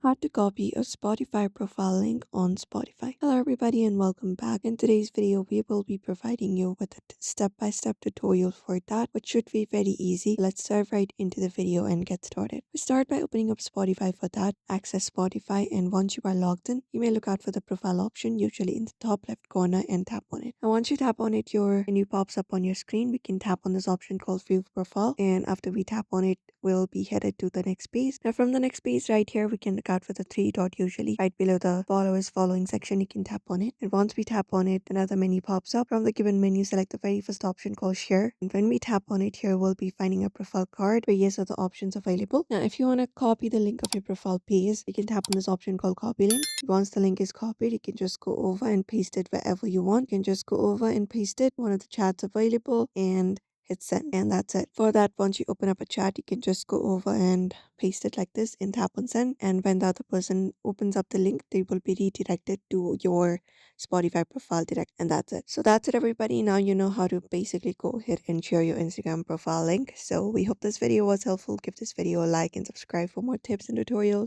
How to copy a Spotify profile link on Spotify. Hello everybody and welcome back. In today's video, we will be providing you with a step-by-step tutorial for that, which should be very easy. Let's dive right into the video and get started. We start by opening up Spotify. For that, access Spotify, and once you are logged in, you may look out for the profile option, usually in the top left corner, and tap on it. And once you tap on it, your menu pops up on your screen. We can tap on this option called View Profile, and after we tap on it, we'll be headed to the next page. Now from the next page right here, we can look out for the three dot, usually right below the followers following section. You can tap on it, and once we tap on it, another menu pops up. From the given menu, select the very first option called share, and when we tap on it here, we'll be finding a profile card. Various other options available. Now if you want to copy the link of your profile page, you can tap on this option called copy link. Once the link is copied, you can just go over and paste it wherever you want. You can just go over and paste it one of the chats available and hit send, and that's it. For that, once you open up a chat, you can just go over and paste it like this and tap on send, and when the other person opens up the link, they will be redirected to your Spotify profile direct, and that's it. So that's it everybody. Now you know how to basically go ahead and share your Instagram profile link. So we hope this video was helpful. Give this video a like and subscribe for more tips and tutorials.